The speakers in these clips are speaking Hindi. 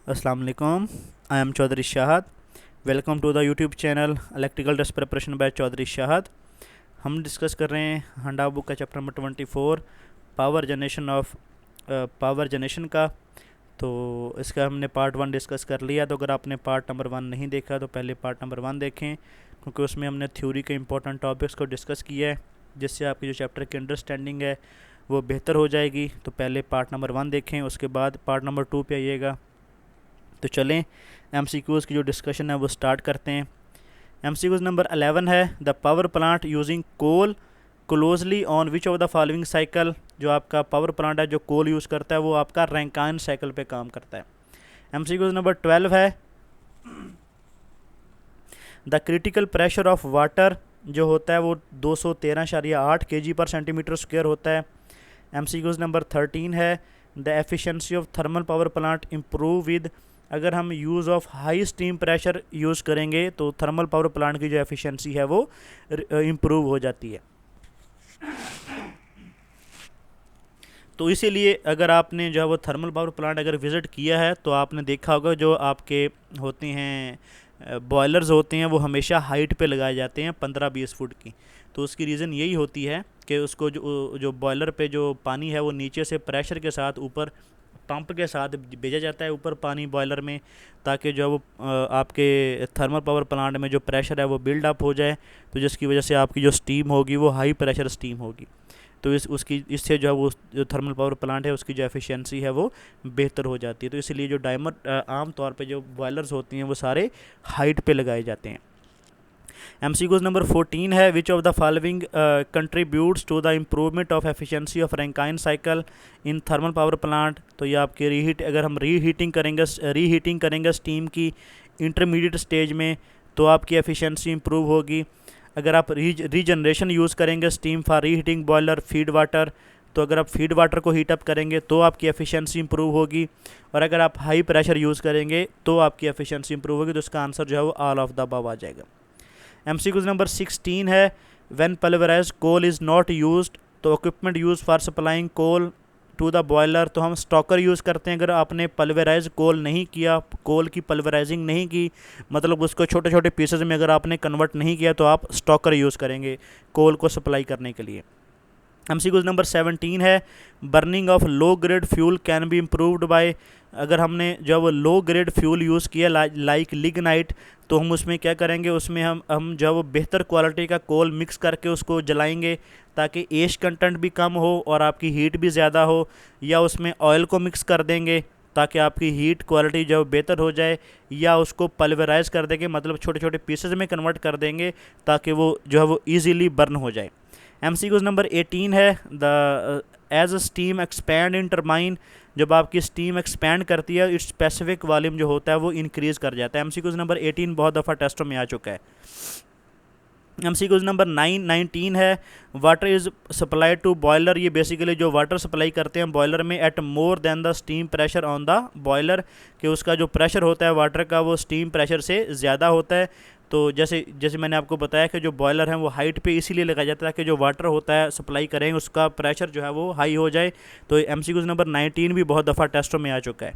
अस्सलाम वालेकुम। I am Chaudhary Shahad. Welcome to the YouTube channel electrical test preparation by Chaudhary Shahad. हम डिस्कस कर रहे हैं हंडा बुक का चैप्टर नंबर 24 पावर जनरेशन का। तो इसका हमने पार्ट 1 डिस्कस कर लिया। तो अगर आपने पार्ट नंबर 1 नहीं देखा तो पहले पार्ट नंबर 1 देखें, क्योंकि उसमें हमने थ्योरी के इंपॉर्टेंट टॉपिक्स को डिस्कस किया है, जिससे आपकी जो चैप्टर की अंडरस्टैंडिंग है वो बेहतर हो जाएगी। तो पहले पार्ट नंबर 1 देखें, उसके बाद पार्ट नंबर 2 पे आइएगा। तो चलें MCQs की जो डिस्कशन है वो स्टार्ट करते हैं। MCQs नंबर 11 है, the power plant using coal closely on which of the following cycle. जो आपका पावर प्लांट है जो कोल यूज़ करता है वो आपका रैंकाइन साइकिल पे काम करता है। MCQs नंबर 12 है, the critical pressure of water जो होता है वो 213.8 kg पर सेंटीमीटर स्क्वायर होता है। MCQs नंबर 13 है, the efficiency of thermal power plant improve with. अगर हम use of high steam pressure use करेंगे तो थर्मल पावर प्लांट की जो एफिशिएंसी है वो इम्प्रूव हो जाती है। तो इसीलिए अगर आपने जो है वो थर्मल पावर प्लांट अगर विज़िट किया है तो आपने देखा होगा जो आपके होते हैं बॉयलर्स होते हैं वो हमेशा हाइट पे लगाए जाते हैं 15-20 फुट की। तो उसकी रीज़न यही होती है कि उसको जो बॉयलर पे जो पानी है वो नीचे से प्रेशर के साथ ऊपर पंप के साथ भेजा जाता है ऊपर पानी बॉयलर में, ताकि जो है वो आपके थर्मल पावर प्लांट में जो प्रेशर है वो बिल्ड अप हो जाए, तो जिसकी वजह से आपकी जो स्टीम होगी वो हाई प्रेशर स्टीम होगी। तो इससे जो है वो जो थर्मल पावर प्लांट है उसकी जो एफिशिएंसी है वो बेहतर हो जाती है। तो इसलिए जो डायमर आम तौर पे जो बॉयलर्स होती हैं वो सारे हाइट पे लगाए जाते हैं। MCQs नंबर 14 है, which of the following contributes to the improvement of efficiency of Rankine cycle in thermal power plant. तो ये आपके अगर हम रीहीटिंग करेंगे स्टीम की इंटरमीडिएट स्टेज में तो आपकी एफिशिएंसी इंप्रूव होगी। अगर आप रीजनरेशन यूज़ करेंगे steam for reheating boiler feed water, तो अगर आप फीड वाटर को हीट अप करेंगे तो आपकी एफिशिएंसी इंप्रूव होगी। और अगर आप हाई प्रेशर यूज़ करेंगे तो आपकी एफिशिएंसी इंप्रूव होगी। तो इसका आंसर जो है वो ऑल ऑफ द अबव आ जाएगा। MCQs नंबर 16 है, when pulverised coal is not used. तो equipment use for supplying coal to the boiler, तो हम स्टॉकर यूज़ करते हैं। अगर आपने पल्वराइज कोल नहीं किया, कोल की पल्वराइजिंग नहीं की, मतलब उसको छोटे छोटे पीसेज में अगर आपने कन्वर्ट नहीं किया, तो आप स्टॉकर यूज़ करेंगे कोल को सप्लाई करने के लिए। MCQs नंबर 17 है, burning of low grade fuel can be improved by. अगर हमने जब लो ग्रेड फ्यूल यूज़ किया लाइक लिग्नाइट, तो हम उसमें क्या करेंगे, उसमें हम जब बेहतर क्वालिटी का कोल मिक्स करके उसको जलाएंगे ताकि एश कंटेंट भी कम हो और आपकी हीट भी ज़्यादा हो, या उसमें ऑयल को मिक्स कर देंगे ताकि आपकी हीट क्वालिटी जब बेहतर हो जाए, या उसको पल्वराइज कर देंगे, मतलब छोटे छोटे पीसेज में कन्वर्ट कर देंगे ताकि वो जो है वो ईज़िली बर्न हो जाए। MCQs नंबर 18 है, the as steam expand in turbine. जब आपकी स्टीम एक्सपैंड करती है इट्स स्पेसिफिक वॉल्यूम जो होता है वो इंक्रीज़ कर जाता है। MCQs नंबर 18 बहुत दफ़ा टेस्टों में आ चुका है। MCQs नंबर 19 है, water is supply to boiler. ये बेसिकली जो वाटर सप्लाई करते हैं बॉयलर में at more than the steam pressure on the boiler, कि उसका जो प्रेशर होता है वाटर का वो स्टीम प्रेशर से ज़्यादा होता है। तो जैसे मैंने आपको बताया कि जो बॉयलर है वो हाइट पे इसीलिए लगाया जाता है कि जो वाटर होता है सप्लाई करें उसका प्रेशर जो है वो हाई हो जाए। तो MCQs नंबर 19 भी बहुत दफ़ा टेस्टों में आ चुका है।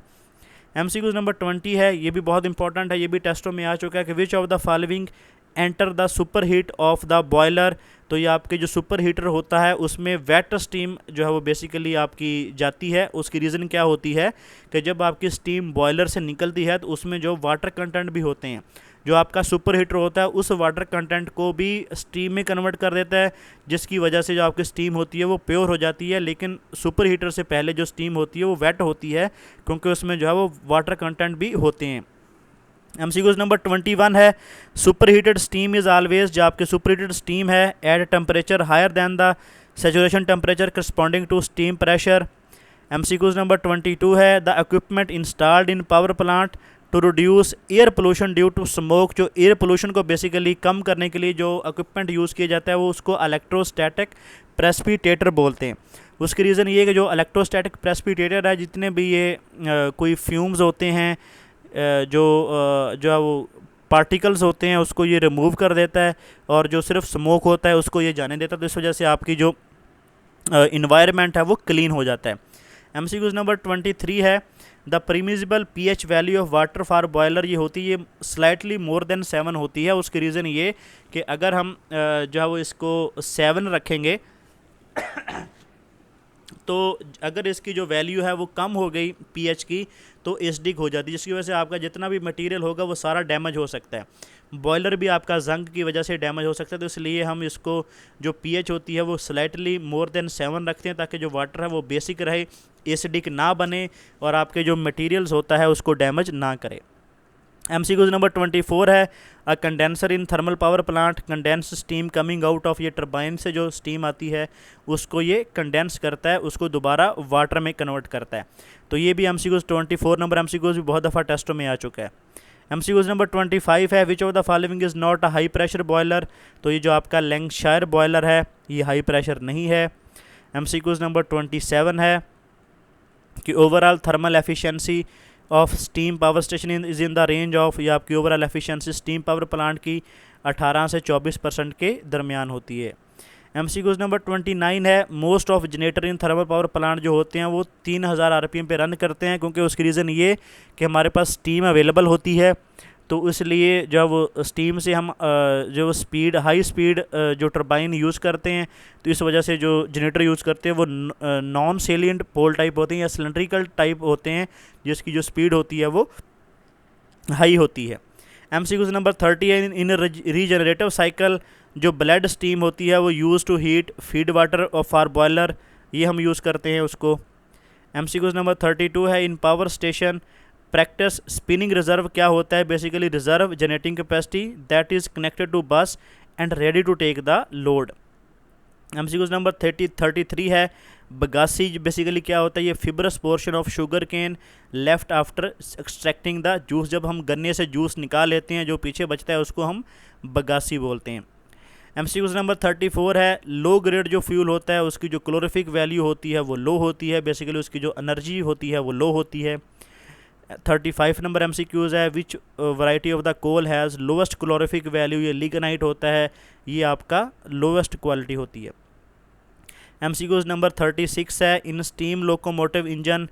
MCQs नंबर 20 है, ये भी बहुत इंपॉर्टेंट है, ये भी टेस्टों में आ चुका है कि विच of the following enter the super heat of the boiler. तो ये आपके जो सुपर हीटर होता है उसमें वेट स्टीम जो है वो बेसिकली आपकी जाती है। उसकी रीज़न क्या होती है कि जब आपकी स्टीम बॉयलर से निकलती है तो उसमें जो वाटर कंटेंट भी होते हैं, जो आपका सुपर हीटर होता है उस वाटर कंटेंट को भी स्टीम में कन्वर्ट कर देता है, जिसकी वजह से जो आपकी स्टीम होती है वो प्योर हो जाती है। लेकिन सुपर हीटर से पहले जो स्टीम होती है वो वेट होती है, क्योंकि उसमें जो है वो वाटर कंटेंट भी होते हैं। MCQs नंबर 21 है, super heated steam is always. जो आपके सुपर हीटेड स्टीम है at temperature higher than the saturation temperature corresponding to steam pressure. MCQs number 22 है, the equipment installed in power plant to reduce air pollution due to smoke. जो एयर पोल्यूशन को बेसिकली कम करने के लिए जो इक्विपमेंट यूज़ किया जाता है वो उसको इलेक्ट्रोस्टैटिक प्रेसिपिटेटर बोलते हैं। उसकी रीज़न ये है कि जो इलेक्ट्रोस्टैटिक प्रेसिपिटेटर है, जितने भी ये कोई फ्यूम्स होते हैं, जो है वो पार्टिकल्स होते हैं, उसको ये रिमूव कर देता है, और जो सिर्फ स्मोक होता है उसको ये जाने देता है। तो इस वजह से आपकी जो इन्वायरमेंट है वो क्लीन हो जाता है। MCQs नंबर 23 है, the permissible pH value of water for boiler ये होती है, ये स्लाइटली मोर देन 7 होती है। उसकी रीज़न ये कि अगर हम जो है वो इसको 7 रखेंगे तो अगर इसकी जो वैल्यू है वो कम हो गई पीएच की तो एसिडिक हो जाती है, जिसकी वजह से आपका जितना भी मटेरियल होगा वो सारा डैमेज हो सकता है। बॉयलर भी आपका जंग की वजह से डैमेज हो सकता है, तो इसलिए हम इसको जो पीएच होती है वो स्लाइटली मोर देन 7 रखते हैं, ताकि जो वाटर है वो बेसिक रहे, एसिडिक ना बने और आपके जो मटेरियल्स होता है उसको डैमेज ना करे। MCQ नंबर 24 है, a condenser in thermal power plant condense steam coming out of, ये टरबाइन से जो स्टीम आती है उसको ये कंडेंस करता है, उसको दोबारा वाटर में कन्वर्ट करता है। तो ये भी MCQ 24 नंबर MCQ भी बहुत दफ़ा टेस्टों में आ चुका है। MCQ नंबर 25 है, which of the following is not a high pressure boiler, तो ये जो आपका लैंकशायर बॉयलर है ये हाई प्रेशर नहीं है। MCQ नंबर 27 है कि overall thermal efficiency of steam power station is in the range of, या आपकी overall efficiency steam power plant की 18 से 24% के दरमियान होती है। MCQ नंबर 29 है, most of generator in thermal power plant जो होते हैं वो 3000 RPM पे रन करते हैं, क्योंकि उसकी रीज़न ये कि हमारे पास स्टीम अवेलेबल होती है, तो इसलिए जब वो स्टीम से हम जो स्पीड हाई स्पीड जो टरबाइन यूज़ करते हैं, तो इस वजह से जो जनरेटर यूज़ करते हैं वो नॉन सेलिएंट पोल टाइप होते हैं या सिलेंड्रिकल टाइप होते हैं, जिसकी जो स्पीड होती है वो हाई होती है। MCQ नंबर 30 है, इन रीजनरेटिव साइकिल जो ब्लेड स्टीम होती है वो used to heat feed water for boiler, ये हम यूज़ करते हैं उसको। MCQ नंबर 32 है, in power station practice spinning reserve क्या होता है, basically reserve generating capacity that is connected to bus and ready to take the load. MCQ number 33 है, बगासी बेसिकली क्या होता है, ये fibrous portion of sugar cane left after extracting the juice, जब हम गन्ने से जूस निकाल लेते हैं जो पीछे बचता है उसको हम बगासी बोलते हैं। MCQ नंबर 34 है, लो ग्रेड जो फ्यूल होता है उसकी जो क्लोरिफिक वैल्यू होती है वो लो होती है, बेसिकली उसकी जो एनर्जी होती है वो लो होती है। 35 नंबर MCQ है, which variety of the coal has lowest calorific value, ये लिग्नाइट होता है, ये आपका लोवेस्ट क्वालिटी होती है। MCQ नंबर 36 है, इन स्टीम लोकोमोटिव इंजन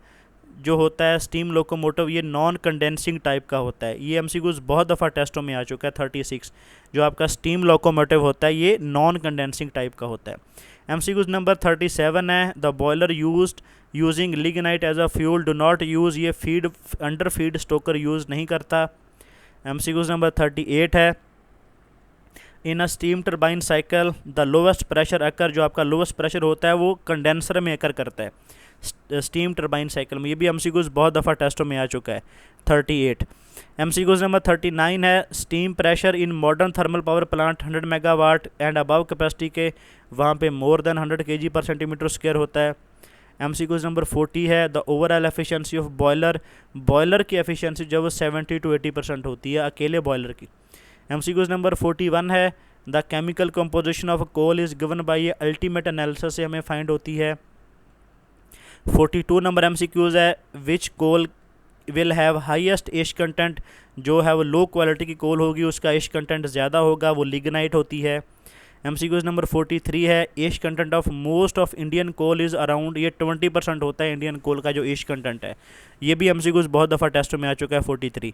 जो होता है स्टीम लोकोमोटिव ये नॉन कंडेंसिंग टाइप का होता है, ये MCQ बहुत दफ़ा टेस्टों में आ चुका है। 36 जो आपका स्टीम लोकोमोटिव होता है ये नॉन कंडेंसिंग टाइप का होता है। MCQ नंबर 37 है, the boiler used using lignite as a fuel do not use, ये feed under feed stoker use नहीं करता। MCQ नंबर 38 है, in a steam turbine cycle the lowest pressure occur, जो आपका लोवेस्ट प्रेशर होता है वो कंडेंसर में अकर करता है स्टीम टरबाइन साइकिल में, ये भी MCQ बहुत दफ़ा टेस्टों में आ चुका है। 38 MCQ नंबर 39 है, steam pressure in modern thermal power plant 100 megawatt and above capacity के वहाँ पे मोर देन 100 kg पर सेंटीमीटर स्क्वायर होता है। MCQ नंबर 40 है, the overall efficiency of boiler, boiler की एफिशिएंसी जब वो 70 to 80% होती है अकेले बॉयलर की। MCQ नंबर 41 है, the chemical composition of coal is given by ये अल्टीमेट एनालिसिस से हमें फाइंड होती है। 42 नंबर MCQ है, which coal will have highest ash content, जो है वो लो क्वालिटी की कोल होगी उसका एश कंटेंट ज़्यादा होगा, वो लिग्नाइट होती है। MCQ नंबर 43 है, ash content of most of Indian coal is around, ये 20% होता है इंडियन कोल का जो एश कंटेंट है, ये भी MCQ बहुत दफ़ा टेस्ट में आ चुका है। 43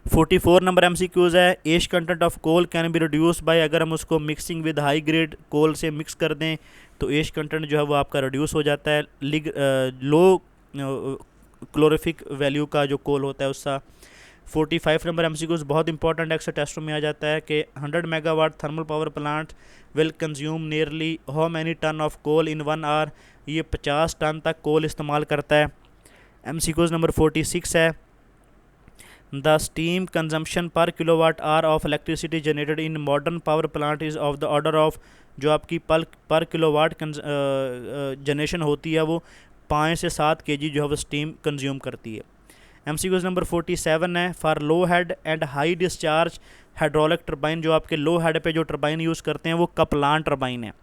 44 नंबर MCQ है, ash content of coal can be reduce by, अगर हम उसको mixing with high grade coal से मिक्स कर दें तो एश कंटेंट जो है वो आपका रिड्यूस हो जाता है लो क्लोरिफिक वैल्यू का जो कोल होता है उसका। 45 नंबर MCQ बहुत इंपॉर्टेंट है, अक्सर टेस्टों में आ जाता है कि 100 megawatt thermal power plant will consume nearly how many ton of coal in 1 hour, ये 50 टन तक कोल इस्तेमाल करता है। MCQ नंबर 46 है, द स्टीम कंजम्पशन पर kilowatt hour of electricity generated in modern power plant is of the order of, जो आपकी पर किलोवाट जनरेशन होती है वो 5 से 7 kg जो है वो स्टीम कंज्यूम करती है। MCQ नंबर 47 है, for low head and high discharge hydraulic turbine, जो आपके लो हेड पे जो टरबाइन यूज़ करते हैं वो कपलान टरबाइन है।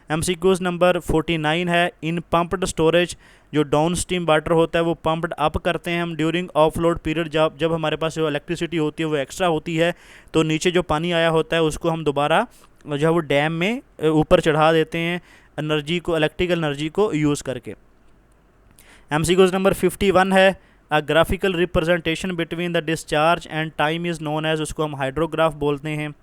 MCQ नंबर 49 है, इन पम्प्ड स्टोरेज, जो डाउन स्ट्रीम वाटर होता है वो पम्प्ड अप करते हैं हम ड्यूरिंग ऑफलोड पीरियड, जब हमारे पास जो इलेक्ट्रिसिटी होती है वो एक्स्ट्रा होती है तो नीचे जो पानी आया होता है उसको हम दोबारा जो है वो डैम में ऊपर चढ़ा देते हैं एनर्जी को, इलेक्ट्रिकल एनर्जी को यूज़ करके। MCQs नंबर 51 है, a graphical representation between the discharge and time is known as, उसको हम हाइड्रोग्राफ बोलते हैं।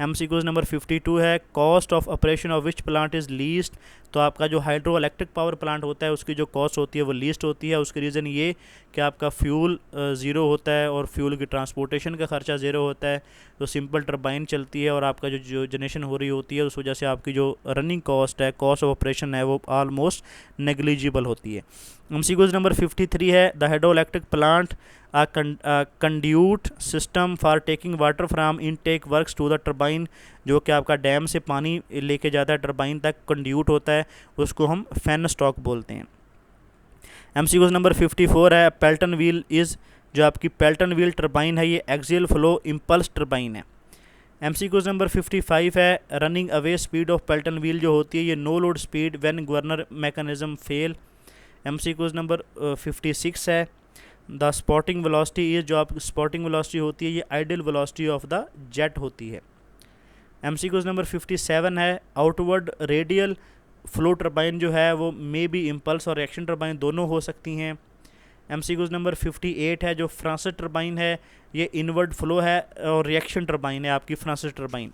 MCQs नंबर 52 है, cost of operation of which plant is least, तो आपका जो हाइड्रो इलेक्ट्रिक पावर प्लांट होता है उसकी जो कॉस्ट होती है वो लीस्ट होती है। उसके रीज़न ये कि आपका फ्यूल ज़ीरो होता है और फ्यूल की ट्रांसपोर्टेशन का खर्चा ज़ीरो होता है, तो सिंपल टरबाइन चलती है और आपका जो जनरेशन हो रही होती है उस वजह से आपकी जो रनिंग कॉस्ट है, कॉस्ट ऑफ ऑपरेशन है, वो ऑलमोस्ट नेग्लिजिबल होती है। MCQs नंबर 53 है, the hydro electric plant conduit system for taking water from intake works to the turbine, जो कि आपका डैम से पानी लेके जाता है टरबाइन तक, कंड्यूट होता है, उसको हम फैन स्टॉक बोलते हैं। MCQs नंबर 54 है, पेल्टन व्हील इज़, जो आपकी पेल्टन व्हील टरबाइन है ये एक्सियल फ्लो इम्पल्स टरबाइन है। MCQs नंबर 55 है, running away speed of Pelton wheel जो होती है ये no load speed when governor mechanism fail. MCQs number 56 है, द स्पॉटिंग वेलोसिटी इज, जो आप स्पॉटिंग वेलोसिटी होती है ये ideal velocity of the jet होती है। MCQs नंबर 57 है, आउटवर्ड रेडियल फ्लो टरबाइन जो है वो मे बी इम्पल्स और रिएक्शन टरबाइन दोनों हो सकती हैं। MCQs नंबर 58 है, जो फ्रांसिस टरबाइन है ये इनवर्ड फ्लो है और रिएक्शन टरबाइन है आपकी फ्रांसिस टरबाइन।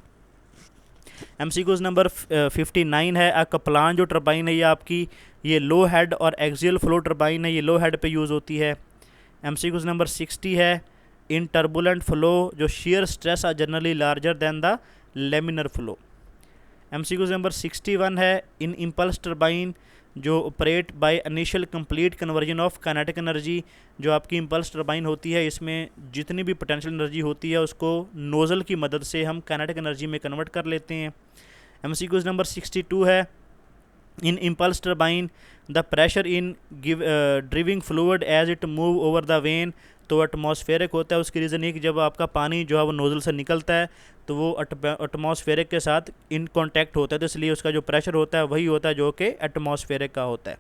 MCQs नंबर 59 है, कप्लान जो टरबाइन है ये आपकी ये लो हेड और एक्सियल फ्लो टरबाइन है, ये लो हेड पे यूज़ होती है। MCQs नंबर 60 है, इन टर्बुलेंट फ्लो जो shear stress are generally larger than the laminar flow. MCQs number 61 है, इन इम्पल्स टरबाइन जो operate by initial complete conversion of kinetic energy, जो आपकी इम्पल्स टरबाइन होती है इसमें जितनी भी पोटेंशियल एनर्जी होती है उसको नोज़ल की मदद से हम काइनेटिक एनर्जी में कन्वर्ट कर लेते हैं। MCQs नंबर 62 है, in impulse turbine the pressure in driving fluid as it move over the vane, तो एटमॉस्फेरिक होता है। उसकी रीज़न ये कि जब आपका पानी जो है वो नोज़ल से निकलता है तो वो एटमॉस्फेरिक के साथ इन कांटेक्ट होता है, तो इसलिए उसका जो प्रेशर होता है वही होता है जो कि एटमॉस्फेरिक का होता है।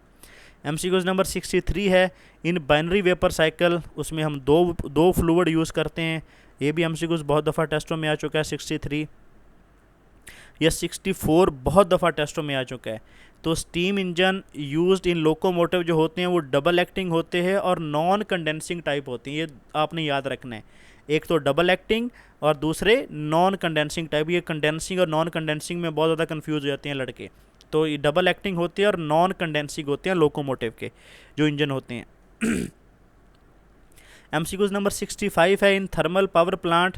MCQs नंबर 63 है, इन बाइनरी वेपर साइकिल, उसमें हम दो फ्लूइड यूज़ करते हैं, ये भी MCQs बहुत दफ़ा टेस्टों में आ चुका है। 63 या 64 बहुत दफ़ा टेस्टों में आ चुका है। तो steam engine used in locomotive जो होते हैं वो डबल एक्टिंग होते हैं और नॉन कंडेंसिंग टाइप होती हैं, ये आपने याद रखना है। एक तो डबल एक्टिंग और दूसरे नॉन कंडेंसिंग टाइप। ये कंडेंसिंग और नॉन कंडेंसिंग में बहुत ज़्यादा कंफ्यूज हो जाते हैं लड़के, तो ये डबल एक्टिंग होती है और नॉन कंडेंसिंग होते हैं लोकोमोटिव के जो इंजन होते हैं। MCQs नंबर 65 है, in thermal power plant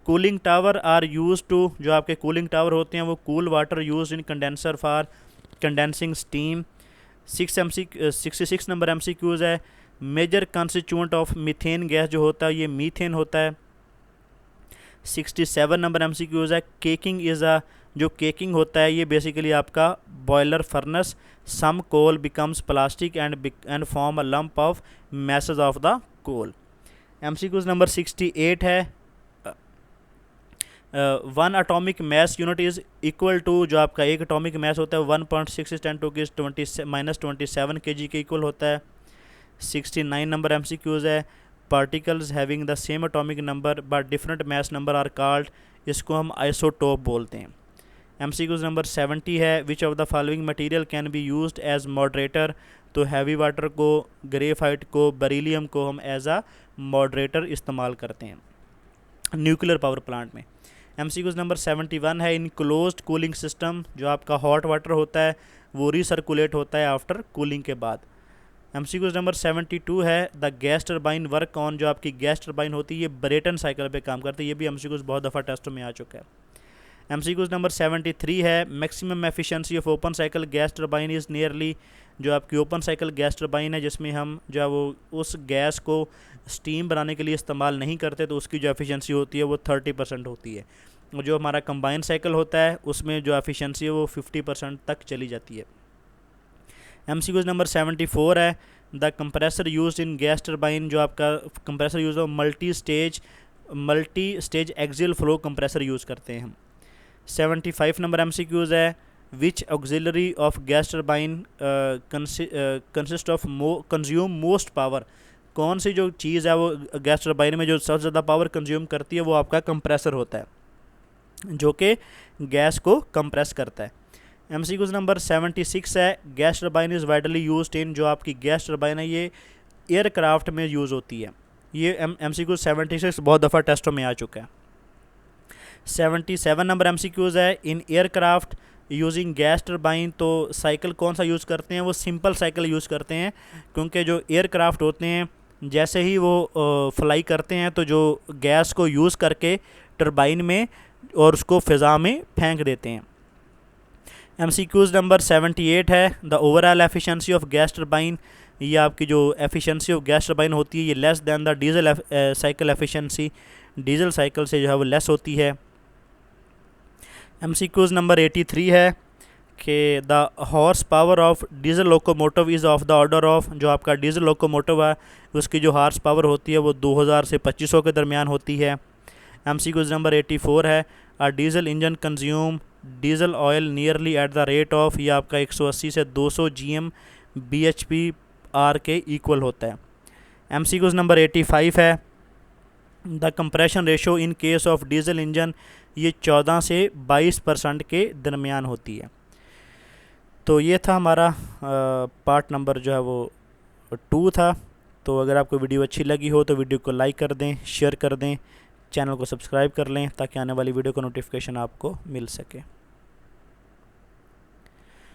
cooling tower are use to, जो आपके कूलिंग टावर होते हैं वो cool water use in condenser for condensing steam. 66 number MCQs है, major constituent of methane gas जो होता है ये मीथेन होता है। 67 नंबर MCQs है, केकिंग इज़ अ, जो केकिंग होता है ये बेसिकली आपका boiler furnace, some coal becomes plastic and form a lump of message of the coal. MCQs number 68 है, one atomic mass unit is equal to, जो आपका एक अटोमिक मैस होता है 1.6 × 10⁻27 kg के इक्वल होता है। 69 नंबर MCQs है, particles having the same atomic number but different mass number are called, इसको हम आइसोटोप बोलते हैं। MCQs नंबर 70 है, which of the following material can be used as moderator, तो हैवी वाटर को, ग्रेफाइट को, बेरिलियम को हम एज आ मॉडरेटर इस्तेमाल करते हैं न्यूक्लियर पावर प्लांट में। MCQs नंबर 71 है, इन क्लोज्ड कूलिंग सिस्टम, जो आपका हॉट वाटर होता है वो रिसर्कुलेट होता है आफ्टर कूलिंग के बाद। MCQs नंबर 72 है, the gas turbine work on, जो आपकी गैस टरबाइन होती है ये ब्रेटन साइकिल पे काम करती है, ये भी MCQs बहुत दफ़ा टेस्टों में आ चुका है। MCQs नंबर 73 है, maximum efficiency of open cycle gas turbine is nearly, जो आपकी ओपन साइकिल गैस टरबाइन है जिसमें हम जो है वो उस गैस को स्टीम बनाने के लिए इस्तेमाल नहीं करते, तो उसकी जो एफिशिएंसी होती है वो 30% होती है। और जो हमारा कंबाइन साइकिल होता है उसमें जो एफिशिएंसी है वो 50% तक चली जाती है। MCQs नंबर 74 है, the compressor used in gas turbine, जो आपका कंप्रेसर यूज हो multi stage axial flow compressor use करते हैं हम। 75 नंबर MCQs है, which auxiliary of gas turbine consist of consume most power, कौन सी जो चीज़ है वो गैस टरबाइन में जो सबसे ज़्यादा पावर कंज्यूम करती है वो आपका कंप्रेसर होता है जो कि गैस को कंप्रेस करता है। MCQs नंबर 76 है, gas turbine is widely used in, जो आपकी गैस टरबाइन है ये एयरक्राफ्ट में यूज़ होती है। ये MCQ 76 बहुत दफ़ा टेस्टों में आ चुका है। 77 नंबर MCQs है, in aircraft using gas turbine, तो साइकिल कौन सा यूज़ करते हैं, वो सिंपल साइकिल यूज़ करते हैं, क्योंकि जो एयरक्राफ्ट होते हैं जैसे ही वो फ्लाई करते हैं तो जो गैस को यूज़ करके टरबाइन में और उसको फ़िज़ा में फेंक देते हैं। MCQs नंबर 78 है, the overall efficiency of gas turbine, ये आपकी जो एफिशिएंसी ऑफ गैस टरबाइन होती है ये less than the diesel cycle efficiency, diesel cycle से जो है वो लेस होती है। MCQs नंबर 83 है कि the horse power of diesel locomotive is of the order of, जो आपका डीजल लोकोमोटिव है उसकी जो हॉर्स पावर होती है वो 2000 से 2500 के दरमियान होती है। MCQs नंबर 84 है, a diesel engine consume diesel oil nearly at the rate of, ये आपका 180 से 200 GM bhp/r के इक्वल होता है। MCQs नंबर 85 है, the compression ratio in case of diesel engine, ये 14 से 22% के दरमियान होती है। तो ये था हमारा पार्ट नंबर जो है वो 2 था। तो अगर आपको वीडियो अच्छी लगी हो तो वीडियो को लाइक कर दें, शेयर कर दें, चैनल को सब्सक्राइब कर लें ताकि आने वाली वीडियो का नोटिफिकेशन आपको मिल सके।